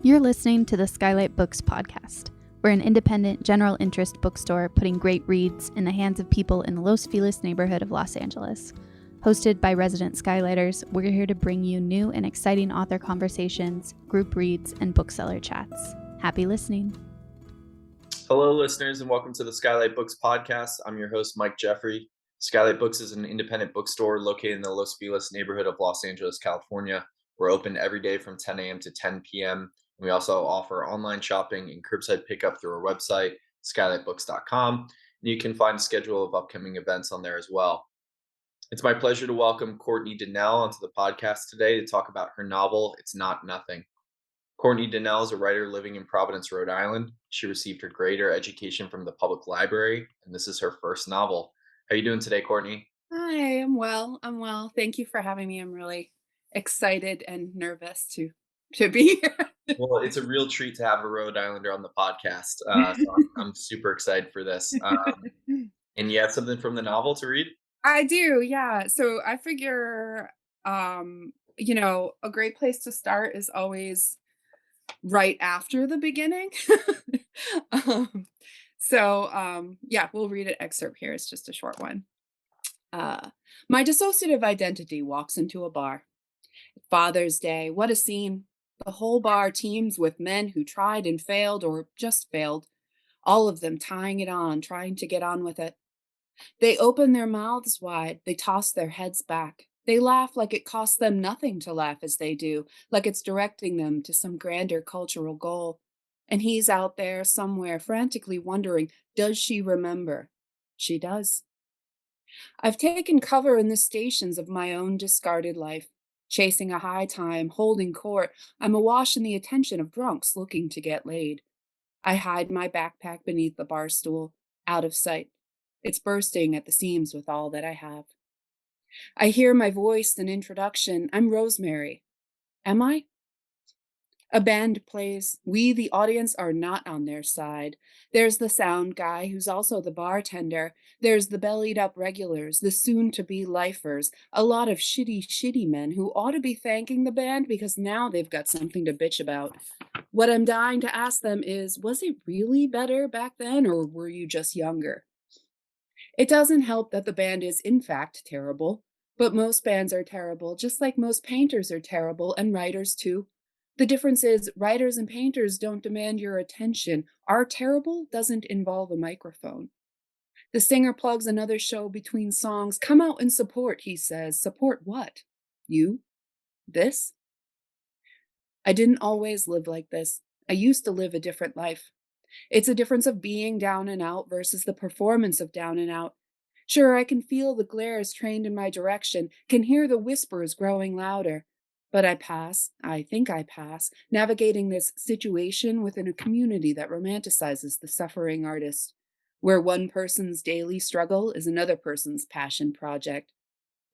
You're listening to the SKYLIT Books podcast. We're an independent, general interest bookstore putting great reads in the hands of people in the Los Feliz neighborhood of Los Angeles. Hosted by resident Skylighters, we're here to bring you new and exciting author conversations, group reads, and bookseller chats. Happy listening. Hello, listeners, and welcome to the SKYLIT Books podcast. I'm your host, Mike Jeffrey. SKYLIT Books is an independent bookstore located in the Los Feliz neighborhood of Los Angeles, California. We're open every day from 10 a.m. to 10 p.m. We also offer online shopping and curbside pickup through our website, skylitbooks.com. And you can find a schedule of upcoming events on there as well. It's my pleasure to welcome Courtney DeNelle onto the podcast today to talk about her novel, It's Not Nothing. Courtney DeNelle is a writer living in Providence, Rhode Island. She received her grade or education from the public library, and this is her first novel. How are you doing today, Courtney? Hi, I'm well. I'm well. Thank you for having me. I'm really excited and nervous to be here. Well, it's a real treat to have a Rhode Islander on the podcast. So I'm super excited for this. And you have something from the novel to read? I do, yeah. So I figure a great place to start is always right after the beginning. um, yeah, we'll read an excerpt here. It's just a short one. Uh, my dissociative identity walks into a bar. Father's Day, what a scene. The whole bar teems with men who tried and failed or just failed, all of them tying it on, trying to get on with it. They open their mouths wide, they toss their heads back. They laugh like it costs them nothing to laugh as they do, like it's directing them to some grander cultural goal. And he's out there somewhere frantically wondering, does she remember? She does. I've taken cover in the stations of my own discarded life. Chasing a high time, holding court, I'm awash in the attention of drunks looking to get laid. I hide my backpack beneath the bar stool, out of sight. It's bursting at the seams with all that I have. I hear my voice in introduction. I'm Rosemary. Am I? A band plays. We, the audience, are not on their side. There's the sound guy who's also the bartender. There's the bellied up regulars, the soon-to-be lifers, a lot of shitty men who ought to be thanking the band because now they've got something to bitch about. What I'm dying to ask them is, was it really better back then, or were you just younger? It doesn't help that the band is, in fact, terrible. But most bands are terrible, just like most painters are terrible, and writers too. The difference is, writers and painters don't demand your attention. Our terrible doesn't involve a microphone. The singer plugs another show between songs. Come out and support, he says. Support what? You? This? I didn't always live like this. I used to live a different life. It's a difference of being down and out versus the performance of down and out. Sure, I can feel the glares trained in my direction, can hear the whispers growing louder. But I think I pass, navigating this situation within a community that romanticizes the suffering artist, where one person's daily struggle is another person's passion project.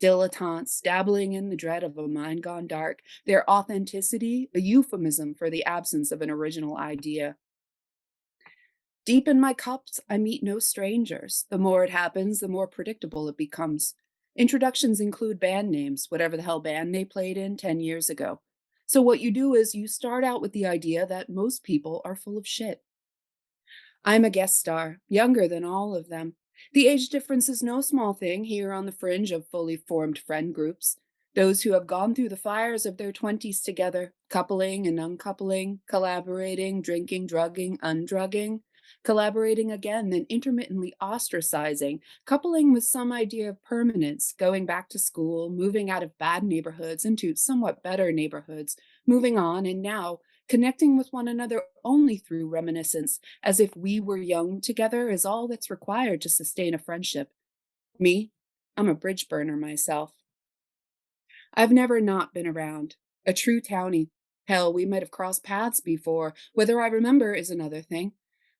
Dilettantes dabbling in the dread of a mind gone dark, their authenticity a euphemism for the absence of an original idea. Deep in my cups, I meet no strangers. The more it happens, the more predictable it becomes. Introductions include band names, whatever the hell band they played in 10 years ago. So what you do is you start out with the idea that most people are full of shit. I'm a guest star, younger than all of them. The age difference is no small thing here on the fringe of fully formed friend groups. Those who have gone through the fires of their 20s together, coupling and uncoupling, collaborating, drinking, drugging, undrugging, collaborating again, then intermittently ostracizing, coupling with some idea of permanence, going back to school, moving out of bad neighborhoods into somewhat better neighborhoods, moving on, and now connecting with one another only through reminiscence, as if we were young together is all that's required to sustain a friendship. Me, I'm a bridge burner myself. I've never not been around. A true townie. Hell, we might have crossed paths before. Whether I remember is another thing.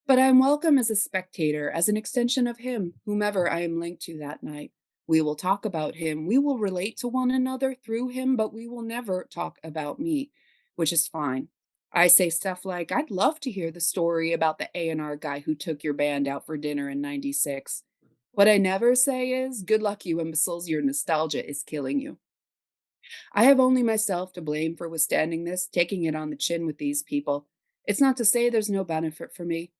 But I am welcome as a spectator, as an extension of him, whomever I am linked to that night. We will talk about him. We will relate to one another through him, but we will never talk about me, which is fine. I say stuff like, I'd love to hear the story about the A&R guy who took your band out for dinner in 96. What I never say is, good luck, you imbeciles, your nostalgia is killing you. I have only myself to blame for withstanding this, taking it on the chin with these people. It's not to say there's no benefit for me.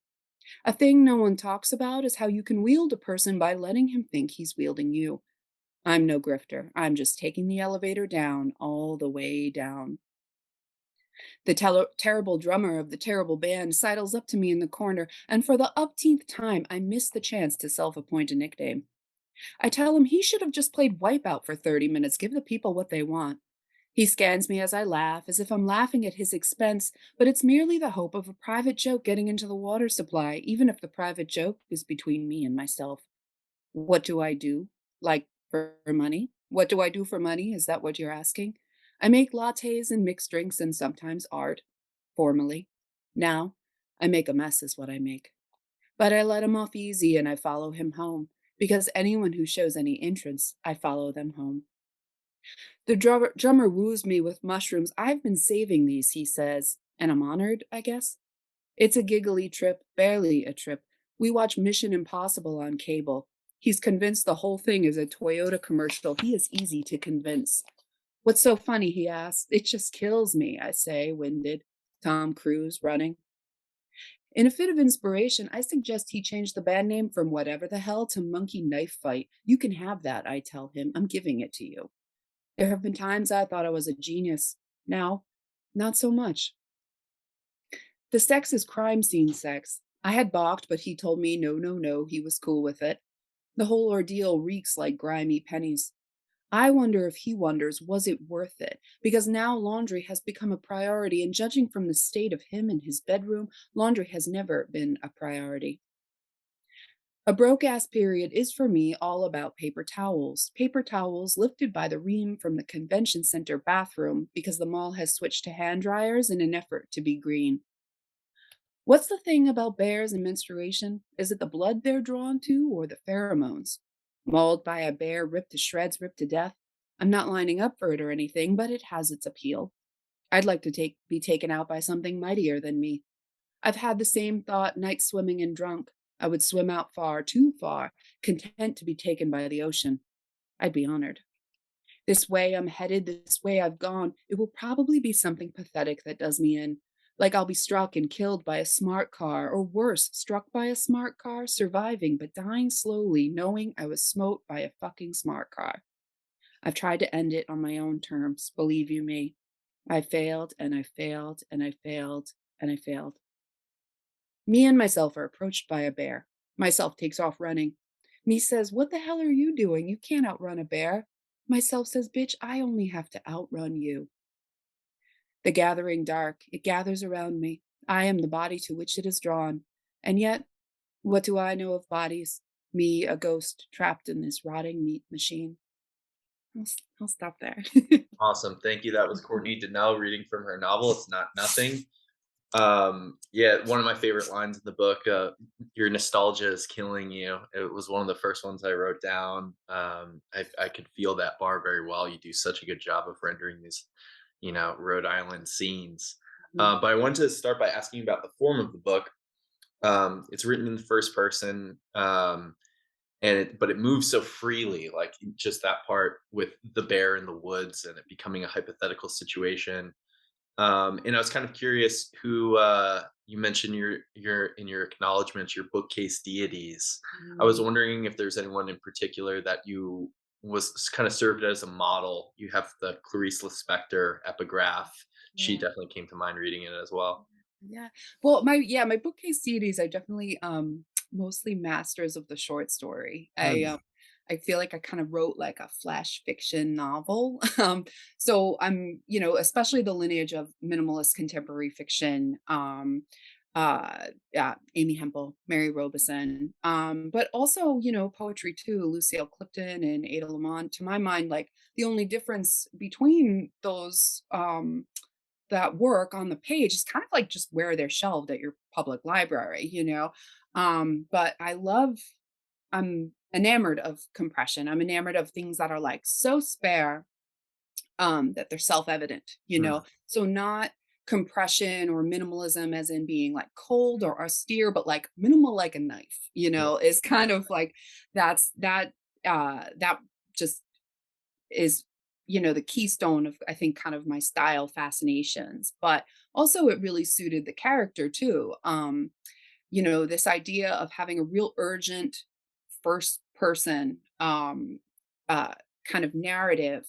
A thing no one talks about is how you can wield a person by letting him think he's wielding you. I'm no grifter. I'm just taking the elevator down, all the way down. The terrible drummer of the terrible band sidles up to me in the corner, and for the upteenth time, I miss the chance to self appoint a nickname. I tell him he should have just played Wipeout for 30 minutes, give the people what they want. He scans me as I laugh, as if I'm laughing at his expense, but it's merely the hope of a private joke getting into the water supply, even if the private joke is between me and myself. What do I do? Like for money? What do I do for money? Is that what you're asking? I make lattes and mixed drinks and sometimes art, formally. Now, I make a mess, is what I make. But I let him off easy and I follow him home, because anyone who shows any interest, I follow them home. The drummer woos me with mushrooms. I've been saving these, he says, and I'm honored, I guess. It's a giggly trip, barely a trip. We watch Mission Impossible on cable. He's convinced the whole thing is a Toyota commercial. He is easy to convince. What's so funny, he asks. It just kills me, I say, winded. Tom Cruise running. In a fit of inspiration, I suggest he change the band name from whatever the hell to Monkey Knife Fight. You can have that, I tell him. I'm giving it to you. There have been times I thought I was a genius. Now, not so much. The sex is crime scene sex. I had balked, but he told me no, no, no, he was cool with it. The whole ordeal reeks like grimy pennies. I wonder if he wonders, was it worth it? Because now laundry has become a priority, and judging from the state of him and his bedroom, laundry has never been a priority. A broke ass period is for me all about paper towels lifted by the ream from the convention center bathroom because the mall has switched to hand dryers in an effort to be green. What's the thing about bears and menstruation? Is it the blood they're drawn to or the pheromones? Mauled by a bear, ripped to shreds, ripped to death? I'm not lining up for it or anything, but it has its appeal. I'd like to be taken out by something mightier than me. I've had the same thought night swimming and drunk. I would swim out far, too far, content to be taken by the ocean. I'd be honored. This way I'm headed, this way I've gone, it will probably be something pathetic that does me in. Like I'll be struck and killed by a smart car, or worse, struck by a smart car, surviving but dying slowly, knowing I was smote by a fucking smart car. I've tried to end it on my own terms, believe you me. I failed and I failed and I failed and I failed. Me and myself are approached by a bear. Myself takes off running. Me says, "What the hell are you doing? You can't outrun a bear." Myself says, "Bitch, I only have to outrun you." The gathering dark, it gathers around me. I am the body to which it is drawn. And yet, what do I know of bodies? Me, a ghost trapped in this rotting meat machine. I'll stop there. Awesome. Thank you. That was Courtney DeNelle reading from her novel, It's Not Nothing. Yeah, one of my favorite lines in the book, your nostalgia is killing you. It was one of the first ones I wrote down. I could feel that bar very well. You do such a good job of rendering these, Rhode Island scenes. But I wanted to start by asking about the form of the book. It's written in the first person, but it moves so freely, like just that part with the bear in the woods and it becoming a hypothetical situation. And I was kind of curious who you mentioned your in your acknowledgments, your bookcase deities. I was Mm, wondering if there's anyone in particular that you was kind of served as a model. You have the Clarice Lispector epigraph. She yeah. definitely came to mind reading it as well. Yeah. Well, my bookcase CDs are definitely mostly masters of the short story. Mm, I feel like I kind of wrote like a flash fiction novel. So I'm, especially the lineage of minimalist contemporary fiction. Yeah, Amy Hempel, Mary Robeson, but also, poetry too, Lucille Clifton and Ada Lamont. To my mind, like the only difference between those that work on the page is kind of like just where they're shelved at your public library, But I'm enamored of compression. I'm enamored of things that are like so spare that they're self-evident, mm, So not compression or minimalism as in being like cold or austere, but like minimal like a knife, yeah, is kind of like that just is, the keystone of, I think, kind of my style fascinations, but also it really suited the character too. This idea of having a real urgent first person uh, kind of narrative.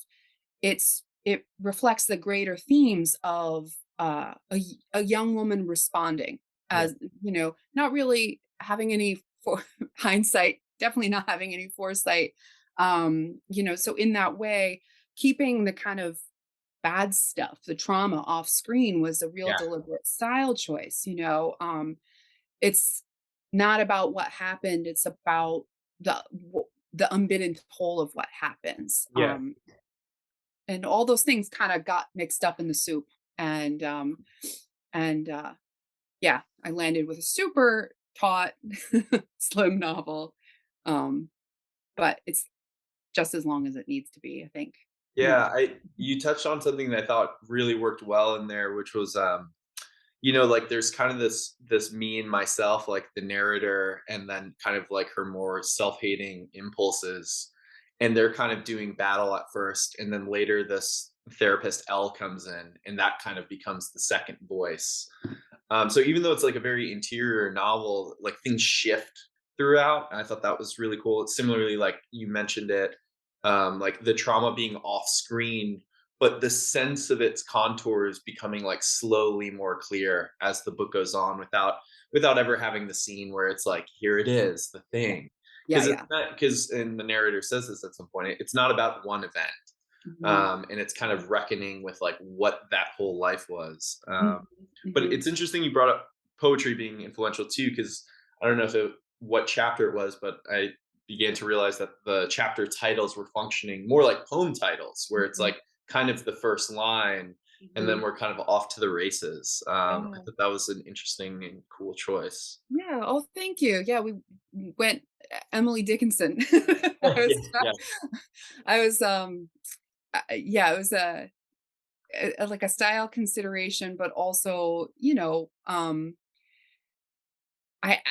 It reflects the greater themes of a young woman responding Yeah. as, not really having any hindsight, definitely not having any foresight. So in that way, keeping the kind of bad stuff, the trauma off screen was a real Yeah. deliberate style choice. It's not about what happened, it's about the unbidden toll of what happens. Yeah. And all those things kind of got mixed up in the soup. And yeah, I landed with a super taut, slim novel. Um, but it's just as long as it needs to be, I think. Yeah, I you touched on something that I thought really worked well in there, which was like there's kind of this me and myself, like the narrator, and then kind of like her more self-hating impulses. And they're kind of doing battle at first, and then later this therapist L comes in, and that kind of becomes the second voice. So even though it's like a very interior novel, like things shift throughout. And I thought that was really cool. It's similarly, like you mentioned it, like the trauma being off screen, but the sense of its contours becoming like slowly more clear as the book goes on, without ever having the scene where it's like, here it is, the Yeah. thing. Yeah, Because it's yeah. not, because and the narrator says this at some point, it's not about one event. Mhm. And it's kind of reckoning with like what that whole life was. Mhm. But Mhm. it's interesting you brought up poetry being influential too, because I don't know what chapter it was, but I began to realize that the chapter titles were functioning more like poem titles, where it's Mhm. like kind of the first line, and then Mhm. we're kind of off to the races. I Yeah. thought that was an interesting and cool choice. Yeah. Oh, thank you. Yeah, we went Emily Dickinson. I Yeah, was, yeah. I was, yeah, it was like a style consideration, but also, I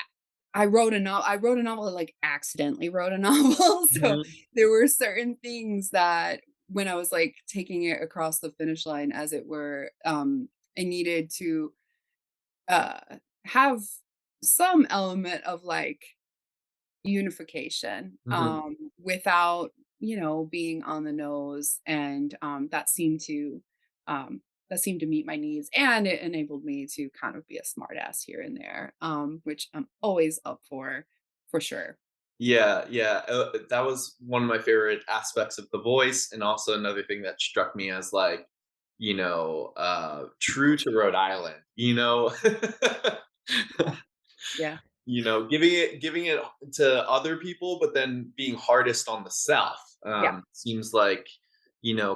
I wrote a novel. I wrote a novel, like accidentally wrote a novel. So Mhm. there were certain things that when I was like taking it across the finish line, as it were, I needed to uh have some element of like unification, Mhm. without, being on the nose. And um, that seemed to meet my needs, and it enabled me to kind of be a smart ass here and there, which I'm always up for sure. Yeah, yeah. That was one of my favorite aspects of the voice, and also another thing that struck me as like, true to Rhode Island. Yeah. Yeah. Giving it to other people, but then being hardest on the South. Yeah. Seems like,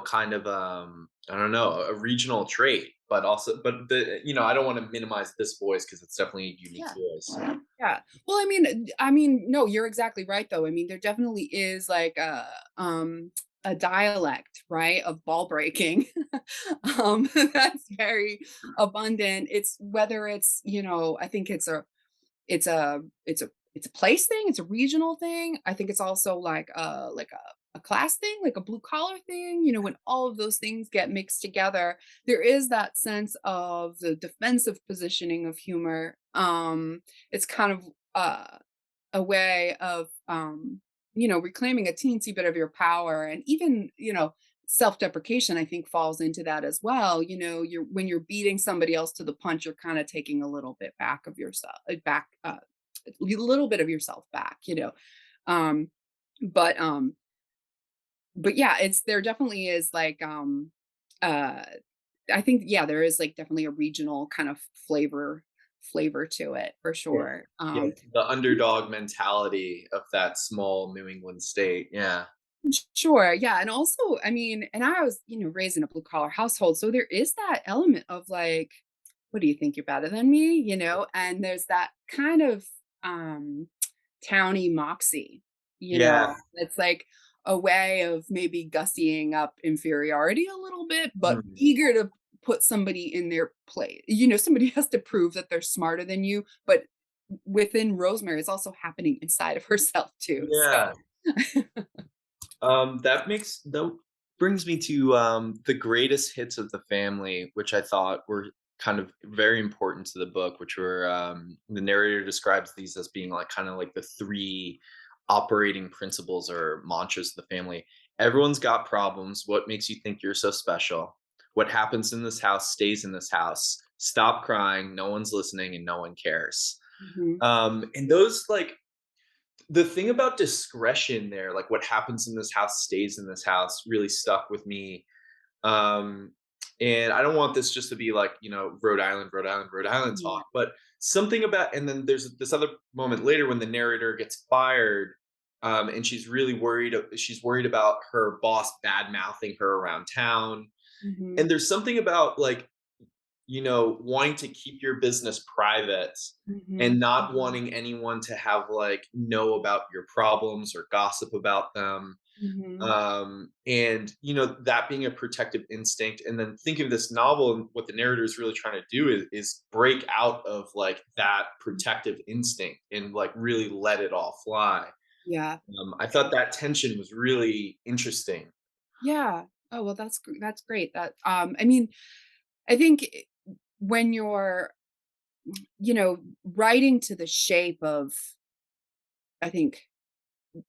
kind of I don't know, a regional trait, but also, but I don't want to minimize this voice because it's definitely a unique Yeah. voice. Yeah. Well, no, you're exactly right though. I mean, there definitely is like a dialect, right, of ball breaking. That's very abundant. It's whether it's, I think it's a it's a place thing, it's a regional thing. I think it's also like a class thing, like a blue collar thing. When all of those things get mixed together, there is that sense of the defensive positioning of humor. It's kind of a way of reclaiming a teensy bit of your power, and even, self-deprecation, I think, falls into that as well. You're when you're beating somebody else to the punch, you're kind of taking a little bit back of yourself, a little bit of yourself back, um but yeah, it's there definitely is like uh I think, yeah, there is like definitely a regional kind of flavor to it for Yeah. sure. Yeah, the underdog mentality of that small New England state. Yeah. Sure, yeah, and also, I mean, and I was, raised in a blue collar household, so there is that element of like, "What do you think, you're better than me?" And there's that kind of, towny moxie, Yeah. it's like a way of maybe gussying up inferiority a little bit, but Mhm. eager to put somebody in their place. Somebody has to prove that they're smarter than you, but within Rosemary, it's also happening inside of herself too, so Yeah. That makes though brings me to the greatest hits of the family, which I thought were kind of very important to the book, which were the narrator describes these as being like kind of like the three operating principles or mantras of the family. Everyone's got problems. What makes you think you're so special? What happens in this house stays in this house. Stop crying. No one's listening and no one cares. Mhm. And those like the thing about discretion there, like what happens in this house stays in this house, really stuck with me. Um, and I don't want this just to be like, Rhode Island, Rhode Island, Rhode Island Yeah. talk, but something about, and then there's this other moment later when the narrator gets fired, and she's really worried. She's worried about her boss bad mouthing her around town. Mhm. And there's something about like wanting to keep your business private Mhm. and not Mhm. wanting anyone to have like know about your problems or gossip about them. Mhm. And that being a protective instinct. And then think of this novel and what the narrator is really trying to do is break out of like that protective instinct and like really let it all fly. Yeah. I thought that tension was really interesting. Yeah. Oh, well, that's great. I mean, I think when you're, writing to the shape of, I think,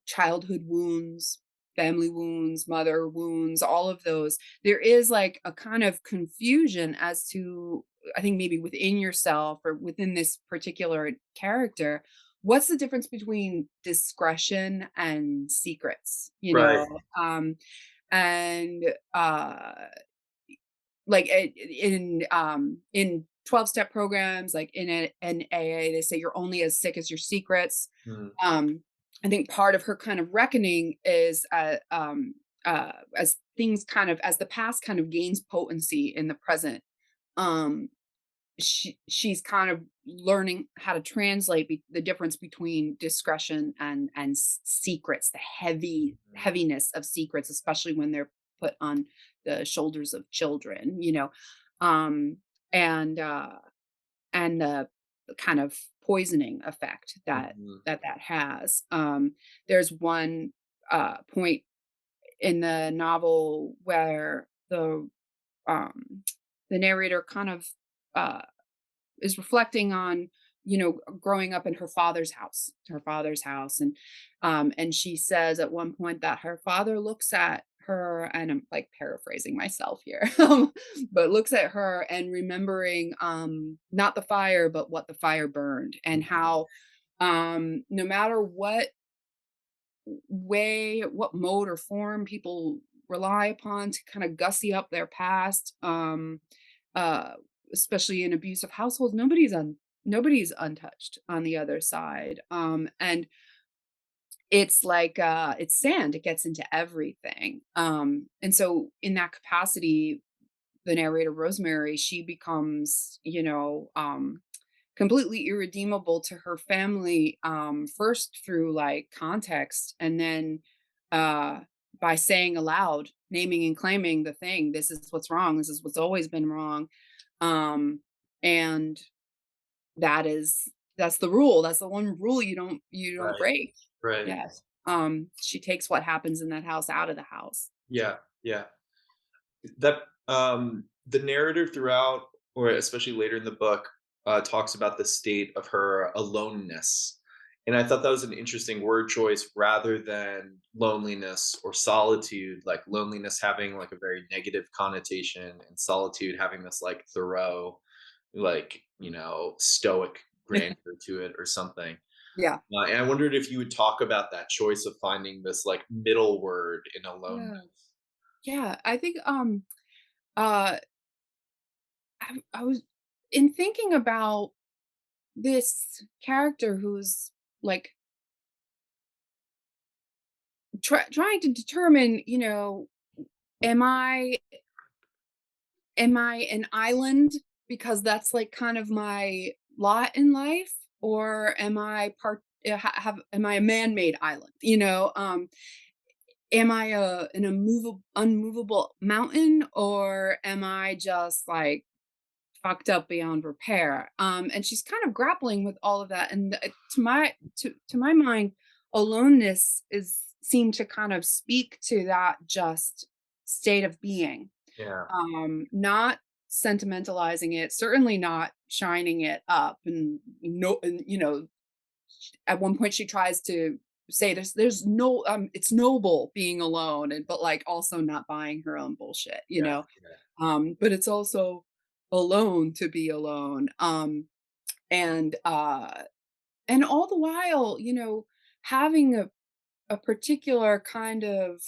childhood wounds, family wounds, mother wounds, all of those, there is like a kind of confusion as to, I think maybe within yourself or within this particular character, what's the difference between discretion and secrets, Right. and like in 12-step programs, like an AA, they say you're only as sick as your secrets. Mhm. Um, I think part of her kind of reckoning is as things kind of as the past kind of gains potency in the present. Um, she's kind of learning how to translate the difference between discretion and secrets, the Mhm. heaviness of secrets, especially when they're put on the shoulders of children, um and the kind of poisoning effect Mhm. that has. There's one point in the novel where um the narrator kind of uh is reflecting on, growing up in her father's house. And she says at one point that her father looks at her, and I'm like paraphrasing myself here, but looks at her and remembering, not the fire, but what the fire burned, and Mhm. how, no matter what mode or form people rely upon to kind of gussy up their past, uh, especially in abusive households, nobody's untouched on the other side. And it's like it's sand, it gets into everything. And so in that capacity, the narrator Rosemary, she becomes, completely irredeemable to her family, first through like context, and then uh by saying aloud, naming and claiming the thing, this is what's wrong, this is what's always been wrong. And that is that's the rule. That's the one rule you don't Right. break. Right. Yes. She takes what happens in that house out of the house. Yeah. Yeah. That the narrator throughout, or especially later in the book, talks about the state of her aloneness, and I thought that was an interesting word choice rather than loneliness or solitude. Like loneliness having like a very negative connotation, and solitude having this like Thoreau, like stoic grandeur to it or something. Yeah. And I wondered if you would talk about that choice of finding this like middle word in aloneness. Yeah. Yeah. I think uh I was in thinking about this character who's like trying to determine, am I am I an island because that's like kind of my lot in life, or am I am I a man-made island? Am I an unmovable mountain, or am I just like fucked up beyond repair? And she's kind of grappling with all of that. And to my mind, aloneness is seemed to kind of speak to that just state of being. Yeah. Not sentimentalizing it, certainly not shining it up. And at one point she tries to say there's no it's noble being alone, and but like also not buying her own bullshit, Yeah. Yeah. but it's also alone to be alone. And and all the while, having a particular kind of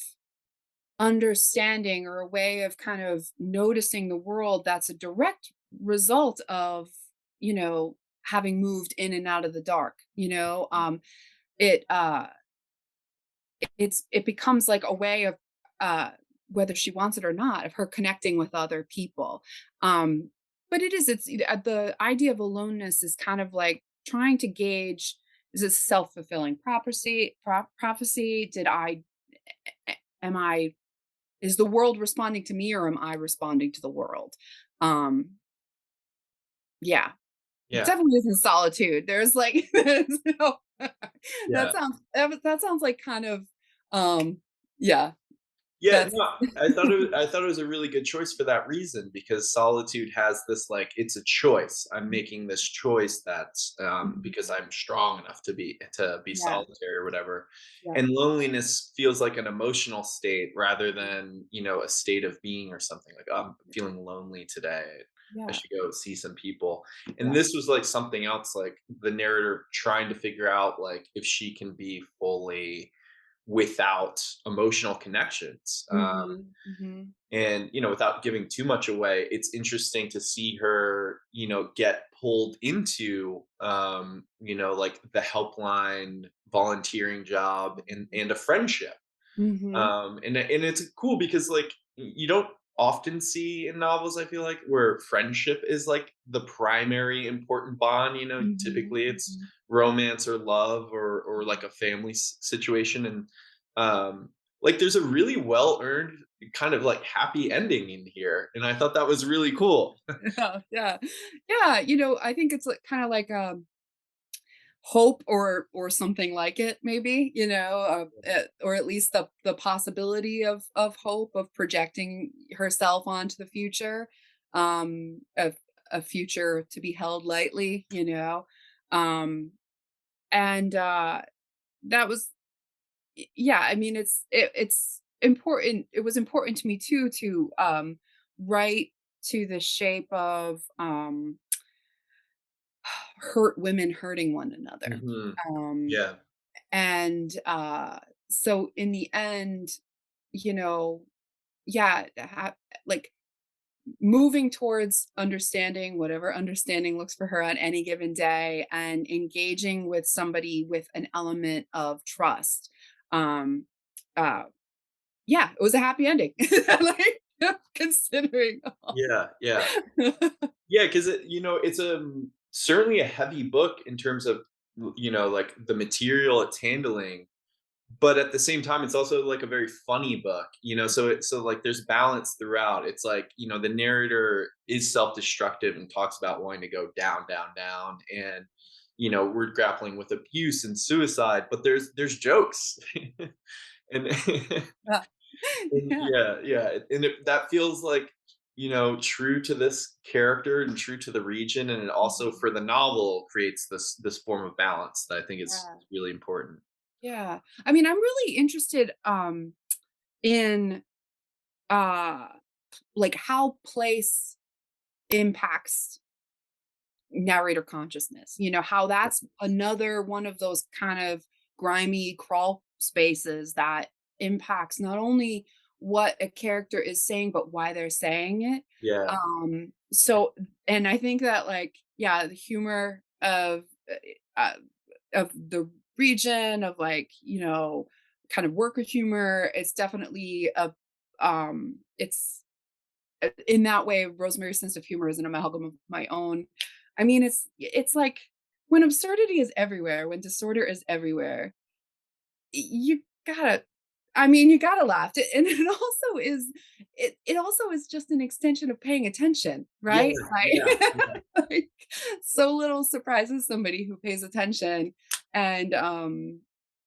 understanding or a way of kind of noticing the world that's a direct result of, having moved in and out of the dark. It it becomes like a way of, uh whether she wants it or not, of her connecting with other people. um but the idea of aloneness is kind of like trying to gauge, is this self-fulfilling prophecy? Am I is the world responding to me, or am I responding to the world? um yeah, it Yeah. definitely isn't solitude. There's like there's no Yeah. that sounds like kind of, um yeah, Yeah, that's no, I thought it was a really good choice for that reason, because solitude has this, like, it's a choice. I'm making this choice that's Mhm. because I'm strong enough to be Yeah, solitary or whatever. yeah, And loneliness feels like an emotional state rather than, a state of being or something like, "Oh, I'm feeling lonely today. I yeah, should go see some people." And yeah. this was like something else, like the narrator trying to figure out like if she can be fully without emotional connections. Mhm, mhm, And without giving too much away, it's interesting to see her get pulled into like the helpline volunteering job and a friendship. mhm, And it's cool because like you don't often see in novels, I feel like, where friendship is like the primary important bond. mhm, Typically it's mhm. romance or love or like a family situation. And like there's a really well earned kind of like happy ending in here, and I thought that was really cool. Yeah, yeah. Yeah, I think it's like kinda like, hope, or something like it maybe, or at least the possibility of hope, of projecting herself onto the future, of a future to be held lightly. Um, and, that was yeah, I mean, it's important. It was important to me too to, write to the shape of, hurt women hurting one another. Hmm. Um, Yeah. and so in the end, you know, yeah, like moving towards understanding whatever understanding looks for her on any given day, and engaging with somebody with an element of trust. Um, uh, yeah, it was a happy ending. Like, considering all. Yeah. Yeah. Yeah, because it's certainly a heavy book in terms of like the material it's handling, but at the same time, it's also like a very funny book. So like there's balance throughout. It's like the narrator is self-destructive and talks about wanting to go down, down, down, and we're grappling with abuse and suicide, but there's jokes. and Yeah. And Yeah. yeah, yeah, and that feels like, true to this character and true to the region, and it also Mhm. for the novel creates this form of balance that I think is Yeah. really important. Yeah. I mean, I'm really interested, in, uh, like, how place impacts narrator consciousness, how that's another one of those kind of grimy crawl spaces that impacts not only what a character is saying, but why they're saying it. Yeah, So, and I think that, like, yeah, the humor of the region, of, like, kind of worker humor, it's definitely it's in that way, Rosemary's sense of humor is an amalgam of my own. I mean, it's like when absurdity is everywhere, when disorder is everywhere, you gotta. I mean, you gotta laugh, and it also is just an extension of paying attention, yeah, right? yeah, Like, yeah, like, so little surprises somebody who pays attention, and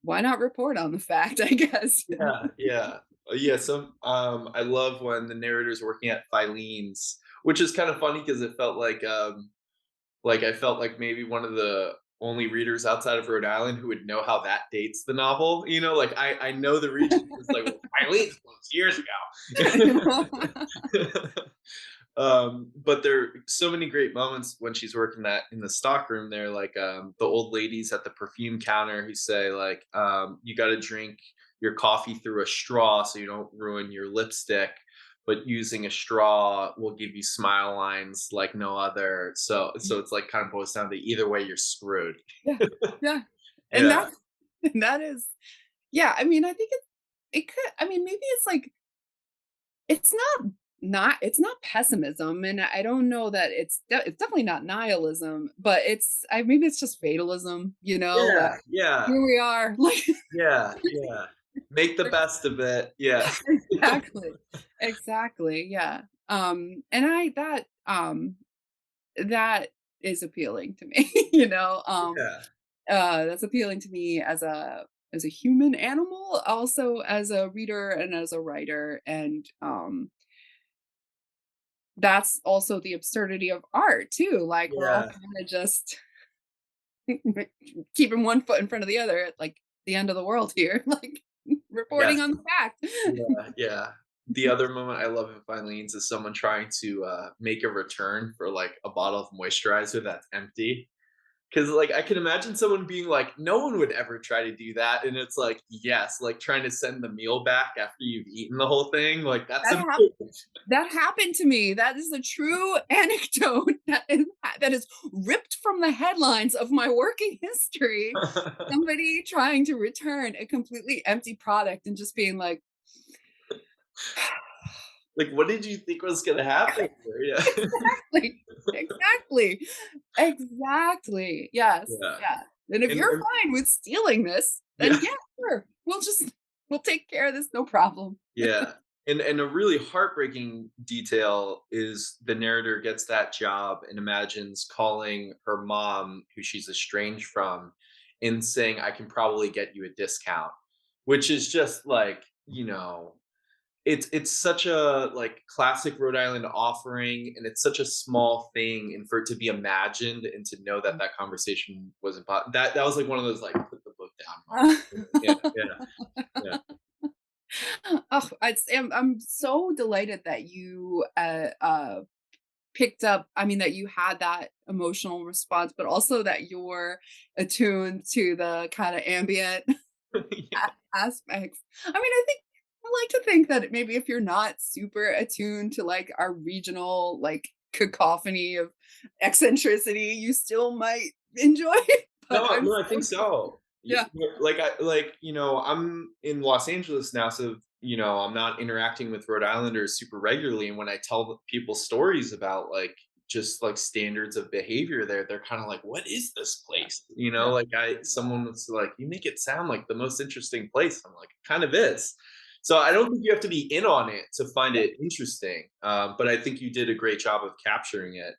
why not report on the fact? I guess. yeah, yeah. Yeah, I love when the narrator's working at Filene's, which is kind of funny because it felt like I felt like maybe one of the only readers outside of Rhode Island who would know how that dates the novel. Like I know the region is like, well, Filene's was years ago. But there are so many great moments when she's working that in the stockroom there, like the old ladies at the perfume counter who say like, you got to drink your coffee through a straw so you don't ruin your lipstick, but using a straw will give you smile lines like no other. So it's like kind of boils down to either way you're screwed. Yeah, yeah, and Yeah. that's and that is yeah, I mean, I think it could I mean, maybe it's like it's it's not pessimism, and I don't know that it's definitely not nihilism, but maybe it's just fatalism, like, Yeah. Yeah. here we are, like Yeah. Yeah. Make the best of it. Yeah. exactly, exactly, yeah, and that is appealing to me, Yeah. that's appealing to me as a human animal, also as a reader and as a writer, and, that's also the absurdity of art too, like, we're all Yeah. kinda just keeping one foot in front of the other at, like, the end of the world here, like, Yes. reporting on the fact. Yeah, yeah. The other moment I love in Filene's is someone trying to, make a return for, like, a bottle of moisturizer that's empty. Because like, I can imagine someone being like, "No one would ever try to do that," and it's like, yes, like, trying to send the meal back after you've eaten the whole thing, like, that's That hap important. that happened to me, that is a true anecdote that is ripped from the headlines of my working history. Somebody trying to return a completely empty product and just being like Like, what did you think was gonna happen here? Yeah. exactly, exactly, exactly, yes, Yeah. yeah, and if you're And fine with stealing this, then yeah. yeah, sure, we'll take care of this, no problem. Yeah. And a really heartbreaking detail is the narrator gets that job and imagines calling her mom, who she's estranged from, and saying, "I can probably get you a discount," which is just like, it's such a like classic Rhode Island offering, and it's such a small thing, and for it to be imagined and to know that that conversation was about that was like one of those like put the book down moments. Yeah, yeah, yeah, Oh, I'm so delighted that you, picked up I mean, that you had that emotional response, but also that you're attuned to the kinda ambient yeah. aspects. I mean, I like to think that maybe if you're not super attuned to, like, our regional, like, cacophony of eccentricity, you still might enjoy it, but No, I'm no, I think so so. yeah. I'm in Los Angeles now, so I'm not interacting with Rhode Islanders super regularly. And when I tell people stories about like just like standards of behavior there, they're kind of like, "What is this place?" Yeah. Like someone was like, "You make it sound like the most interesting place." I'm like, "It kind of is." So I don't think you have to be in on it to find it interesting, but I think you did a great job of capturing it.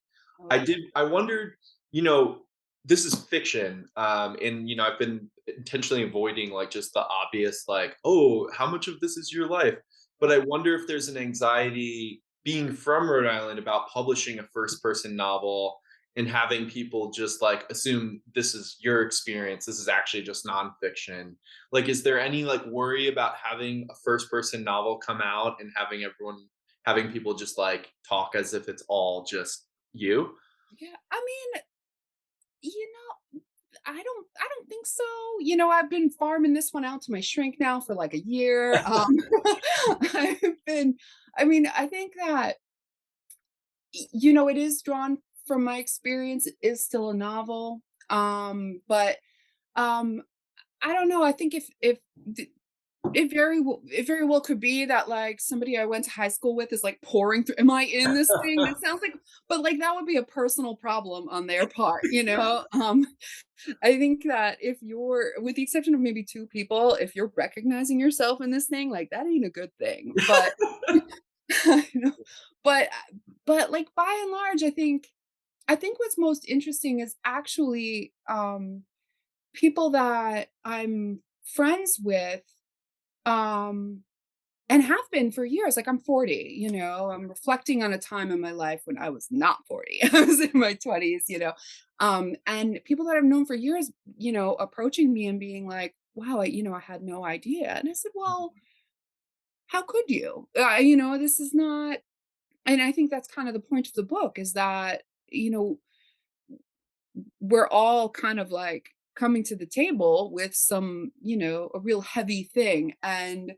I Oh, did. I wondered, you know, this is fiction, and I've been intentionally avoiding like just the obvious, like, oh, how much of this is your life? But I wonder if there's an anxiety being from Rhode Island about publishing a first person novel and having people just like assume this is your experience. This is actually just nonfiction. Like, is there any like worry about having a first person novel come out and having people just like talk as if it's all just you? yeah. I mean, I don't think so. I've been farming this one out to my shrink now for like a year. I've been I mean, I think that it is drawn from my experience. It is still a novel. But um I don't know. I think if it very well could be that, like, somebody I went to high school with is, like, pouring through, "Am I in this thing?" That sounds like but, like, that would be a personal problem on their part, you know? I think that if you're with the exception of maybe 2 people, if you're recognizing yourself in this thing, like, that ain't a good thing, but you know, but like, by and large, I think what's most interesting is actually, people that I'm friends with, um and have been for years. Like I'm 40, I'm reflecting on a time in my life when I was not 40. I was in my 20s, and people that I've known for years, approaching me and being like, wow, I had no idea. And I said, well, how could you? This is not, and I think that's kind of the point of the book is that, we're all kind of like coming to the table with some, a real heavy thing. And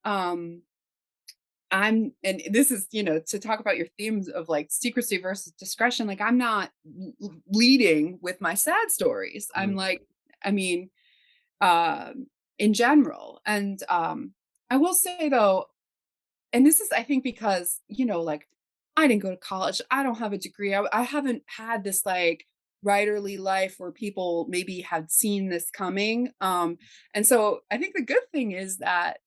um and this is, to talk about your themes of like secrecy versus discretion. Like I'm not leading with my sad stories. I'm Mm. like, I mean, in general. And I will say though, and this is, I think, because, like I didn't go to college. I don't have a degree. I haven't had this like writerly life where people maybe had seen this coming. And so I think the good thing is that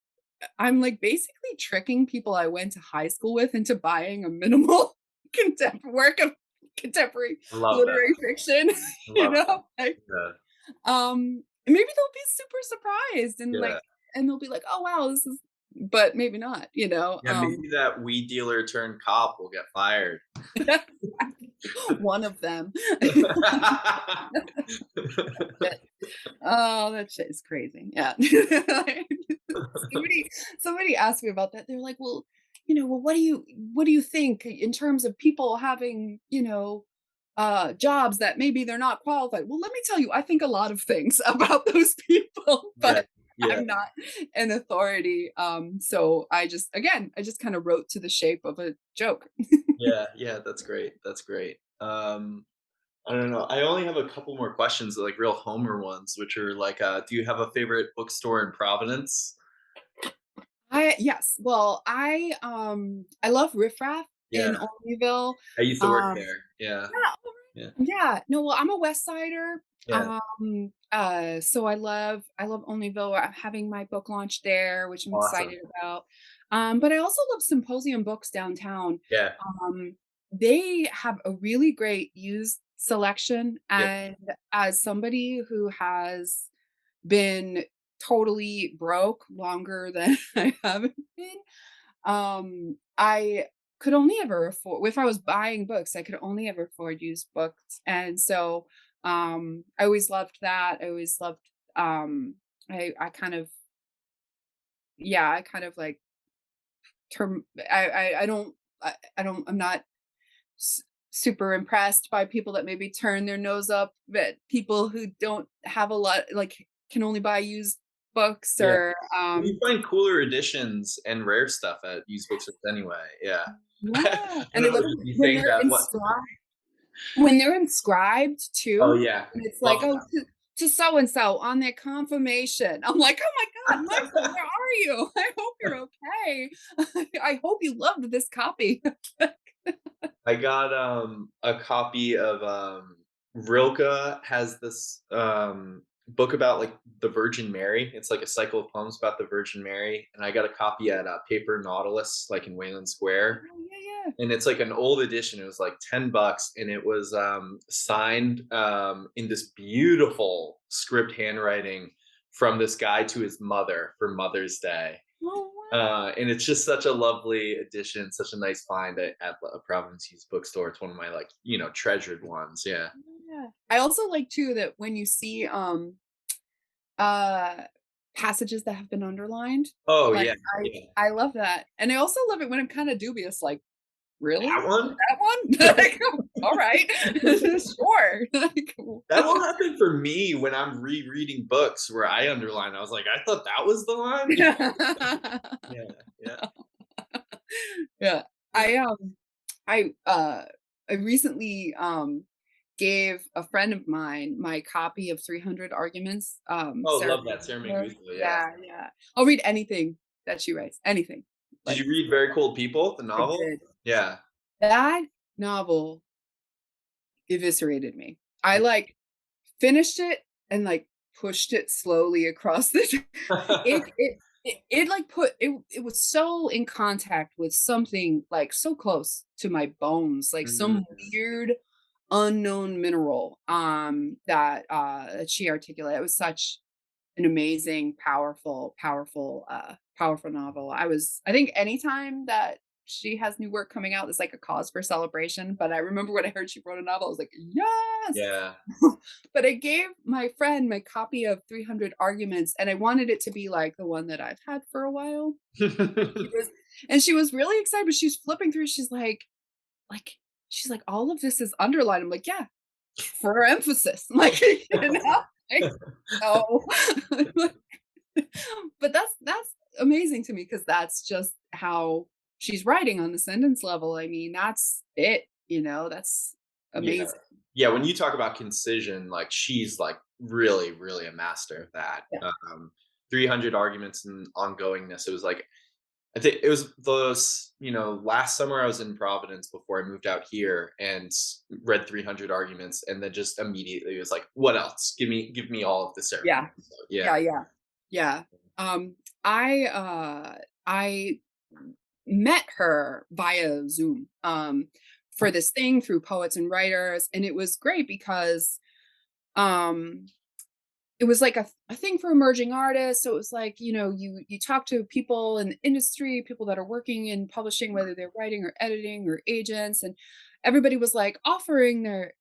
I'm like basically tricking people I went to high school with into buying a minimal work of contemporary I love that. literary fiction, I love that. like, Yeah. maybe they'll be super surprised and Yeah. like, and they'll be like, oh wow, this is, but maybe not, Yeah, maybe that weed dealer turned cop will get fired. one of them. Oh, that shit is crazy. Yeah. Somebody asked me about that. They're like, well, what do you think in terms of people having, jobs that maybe they're not qualified? Well, let me tell you, I think a lot of things about those people, Yeah, but yeah, I'm not an authority. So I just kind of wrote to the shape of a joke. yeah, that's great, that's great. I don't know, I only have a couple more questions, like real Homer ones, which are like, do you have a favorite bookstore in Providence? Yes. Well, I love Riff Raff in Yeah, Olneyville. I used to work Um there, yeah, Yeah, yeah, yeah. No, well, I'm a West Sider. yeah, So I love Olneyville. I'm having my book launch there, which I'm awesome, excited about. But I also love Symposium Books downtown. yeah, Um, they have a really great used selection, yeah, and as somebody who has been totally broke longer than I haven't been, I could only ever afford, if I was buying books, I could only ever afford used books. And so I always loved that. I always loved I kind of, yeah, I kind of like term I'm not super impressed by people that maybe turn their nose up at people who don't have a lot, like can only buy used books yeah. or Well, you find cooler editions and rare stuff at used bookstores anyway, yeah. yeah, I and don't I know love if it you when think they're that what inscribed. When they're inscribed oh, too, yeah, and it's like, love "Oh, to so and so on their confirmation." I'm like, "Oh my god, Michael, that. where are you? I hope you're okay. I hope you loved this copy." I got, a copy of, Rilke has this, book about, like, the Virgin Mary. It's like a cycle of poems about the Virgin Mary, and I got a copy at, Paper Nautilus, like, in Wayland Square, Oh, yeah, and it's, like, an old edition. It was, like, $10, and it was, signed, in this beautiful script handwriting from this guy to his mother for Mother's Day. yeah. Oh, And it's just such a lovely addition, such a nice find at a Providence Used Bookstore. It's one of my like, treasured ones. Yeah. yeah. I also like too that when you see, uh, passages that have been underlined, Oh like, yeah, yeah. I love that, and I also love it when I'm kinda dubious, like, That "Really? one, That one?" Like, "Alright, sure." Like, that will happen for me when I'm rereading books where I underline. I was like, I thought that was the line. Yeah, yeah, Yeah. yeah. I, I, uh, I recently, gave a friend of mine my copy of 300 Arguments, Oh, Sarah love that Sarah Kayser. Mangusta. Yeah. Yeah, yeah. I'll read anything that she writes, anything. Did Like, you read Very Cold People, the I novel? did. Yeah. That novel eviscerated me. I, like, finished it and, like, pushed it slowly across the it, like, it was so in contact with something, like, so close to my bones, like, some Mm, weird unknown mineral, that she articulated. It was such an amazing, powerful novel. I think anytime that she has new work coming out, it's like a cause for celebration. But I remember when I heard she wrote a novel, I was like, yes. Yeah. But I gave my friend my copy of 300 Arguments, and I wanted it to be like the one that I've had for a while. She was, and she was really excited, but she's flipping through. Like, she's like, all of this is underlined. I'm like, yeah, for emphasis. Like, like, no. But that's amazing to me because that's just how she's writing on the sentence level. I mean, that's it, that's Yeah. amazing. Yeah, when you talk about concision, like she's like really, really a master of that. Yeah. 300 arguments and ongoingness. It was like I think it was those, last summer I was in Providence before I moved out here and read 300 arguments and then just immediately was like, what else? Give me all of this everything. Yeah. So, yeah. Yeah, yeah. Yeah. I met her via Zoom, for this thing through Poets and Writers, and it was great because, um, it was like a thing for emerging artists. So it was like, you talk to people in the industry, people that are working in publishing, whether they're writing or editing or agents, and everybody was like offering their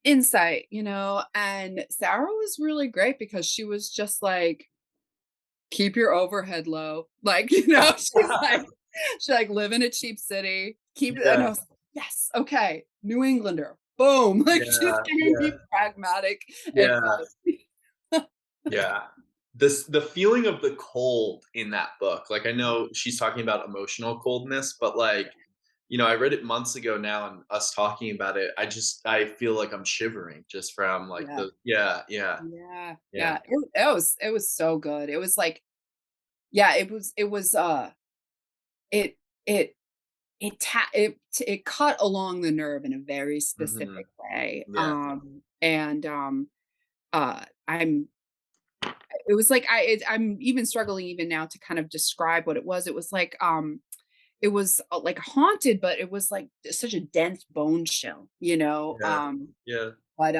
insight, and Sarah was really great because she was just like, keep your overhead low. Like, she's like, live in a cheap city, keep it. And I Yeah. was like, yes, okay, New Englander, boom. Like, she's Yeah. giving me pragmatic Yeah. advice. Yeah. The feeling of the cold in that book. Like I know she's talking about emotional coldness, but like, I read it months ago now and us talking about it, I feel like I'm shivering just from like Yeah, the yeah, yeah, yeah, yeah, yeah. It was so good. It was like, yeah, it it it cut along the nerve in a very mhm, specific way. yeah, I'm it was like I'm even struggling even now to kind of describe what it was. It was like, it was, like haunted, but it was like such a dense bone chill, yeah, yeah, but,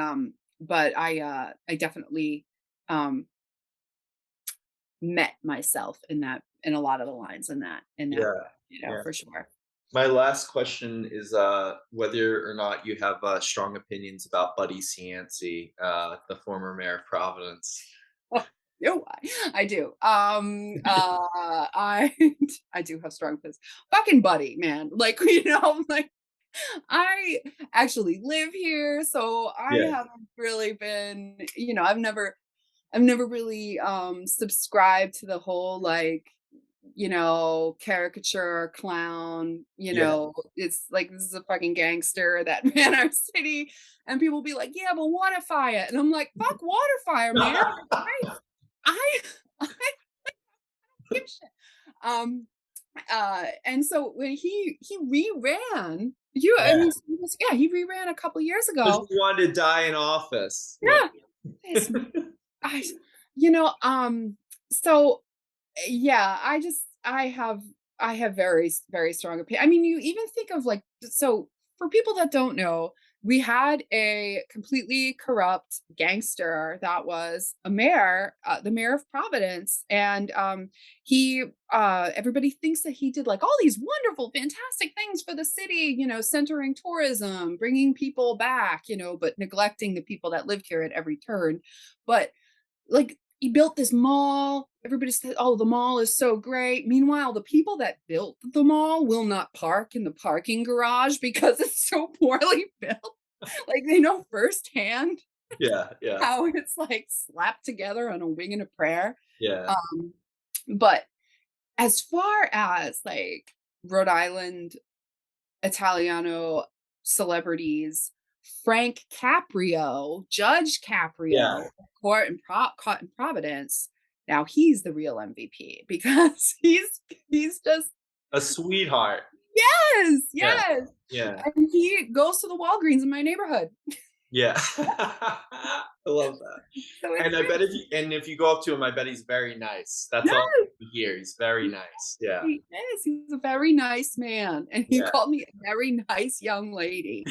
I definitely, um, met myself in a lot of the lines in that, yeah, yeah. for sure. My last question is whether or not you have strong opinions about Buddy Cianci, the former mayor of Providence. Oh, I do. I I do have strong feelings. Fucking Buddy, man. Like, like, I actually live here, so I Yeah, haven't really been, I've never really subscribed to the whole like, caricature clown, yeah. it's like this is a fucking gangster that ran our city, and people be like, yeah, but waterfire it. And I'm like, fuck waterfire, man. I I give a shit. Um and so when he reran, I Yeah, mean, he reran a couple years because ago. he wanted to die in office. Yeah. Yeah. This I you know, so yeah, I have very very strong opinion. I mean, you even think of like, so for people that don't know, we had a completely corrupt gangster that was a mayor, the mayor of Providence, and he everybody thinks that he did like all these wonderful, fantastic things for the city, centering tourism, bringing people back, but neglecting the people that lived here at every turn. But like, he built this mall. Everybody said, "Oh, the mall is so great." Meanwhile, the people that built the mall will not park in the parking garage because it's so poorly built. Like, they know firsthand Yeah, yeah, how it's like slapped together on a wing and a prayer. yeah, Um, but as far as like Rhode Island Italiano celebrities, Frank Caprio, Judge yeah. Caprio, caught in Providence. Now he's the real MVP because he's just, A sweetheart. yes, Yeah, yes. yeah, And he goes to the Walgreens in my neighborhood. yeah. I love that. So it's And I bet if you go up to him, I bet he's very nice. That's all great. I hear. He's very nice. Yeah, He is. He's a very nice man. And he yeah. called me a very nice young lady.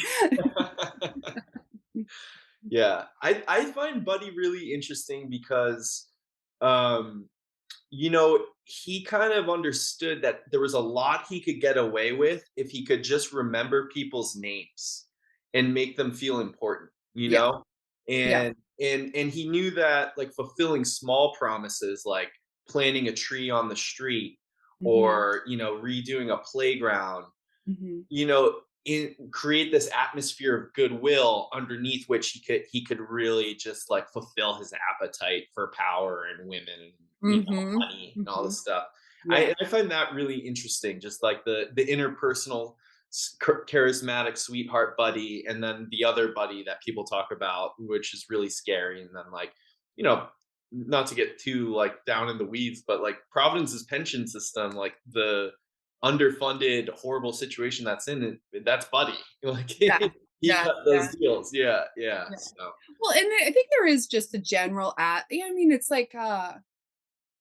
Yeah, I find Buddy really interesting because you know, he kind of understood that there was a lot he could get away with if he could just remember people's names and make them feel important, you Yeah. know? Yeah. And he knew that like fulfilling small promises like planting a tree on the street Mhm. or, redoing a playground, Mhm. create this atmosphere of goodwill underneath which he could really just like fulfill his appetite for power and women, Mhm. money and all Mhm. this stuff. Yeah. I find that really interesting, just like the interpersonal charismatic sweetheart buddy, and then the other buddy that people talk about, which is really scary. And then like, you know, not to get too like down in the weeds, but like Providence's pension system, like the underfunded, horrible situation that's in it, that's Buddy. Like Yeah. he Yeah. cut Yeah. those deals. Yeah, yeah. Yeah. So Well, and I think there is just a general at yeah, I mean, it's like,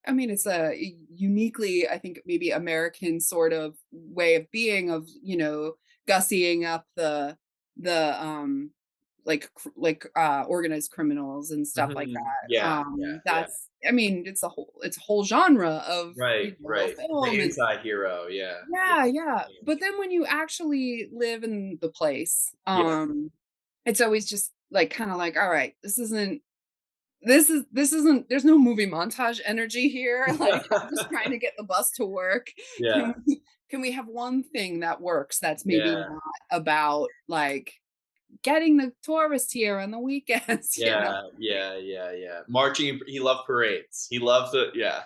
I mean, it's a uniquely, I think, maybe American sort of way of being of, gussying up the organized criminals and stuff like that. yeah, yeah, yeah. That's I mean, it's a whole genre of, Right, right. film The and anti-hero. Yeah, yeah, yeah, yeah. yeah, But then when you actually live in the place, yeah. it's always just like kind of like, all right, this isn't there's no movie montage energy here. Like I'm just trying to get the bus to work. Yeah, Can we have one thing that works that's maybe yeah, not about like getting the tourist here on the weekends, yeah, yeah, yeah, yeah. Marching. He loved parades. He loved the. Yeah,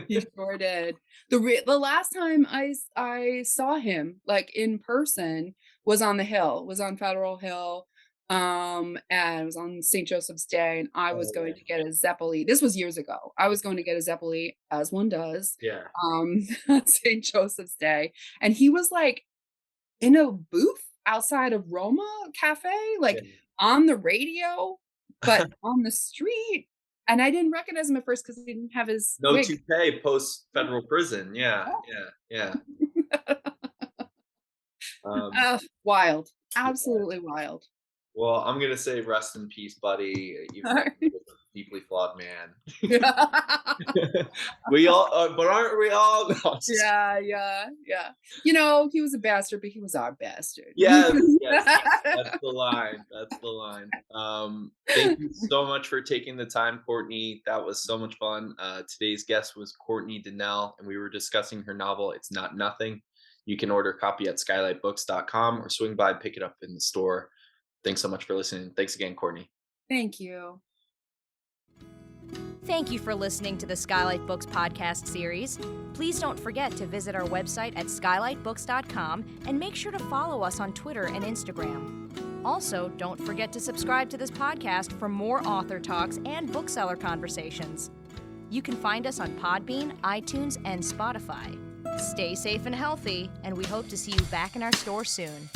He sure did. The last time I saw him, like, in person was on the Hill, was on Federal Hill, and it was on St. Joseph's Day, and I was oh, going to get a Zeppeli this was years ago. I was going to get a Zeppeli, as one does, yeah, on St. Joseph's Day, and he was, like, in a booth outside of Roma Cafe, like, yeah. on the radio, but on the street, and I didn't recognize him at first because he didn't have his No wig. toupee post Yeah. federal prison. Yeah, yeah, yeah. Um, Wild. yeah. Absolutely wild. Well, I'm gonna say rest in peace, buddy, even though he was a deeply flawed man. We all, but aren't we all? No, I'm just- Yeah, yeah, yeah. He was a bastard, but he was our bastard. yes, yes, that's the line. That's the line. Thank you so much for taking the time, Courtney. That was so much fun. Today's guest was Courtney DeNelle, and we were discussing her novel, It's Not Nothing. You can order a copy at skylitbooks.com or swing by and pick it up in the store. Thanks so much for listening. Thanks again, Courtney. Thank you. Thank you for listening to the Skylight Books podcast series. Please don't forget to visit our website at skylitbooks.com and make sure to follow us on Twitter and Instagram. Also, don't forget to subscribe to this podcast for more author talks and bookseller conversations. You can find us on Podbean, iTunes, and Spotify. Stay safe and healthy, and we hope to see you back in our store soon.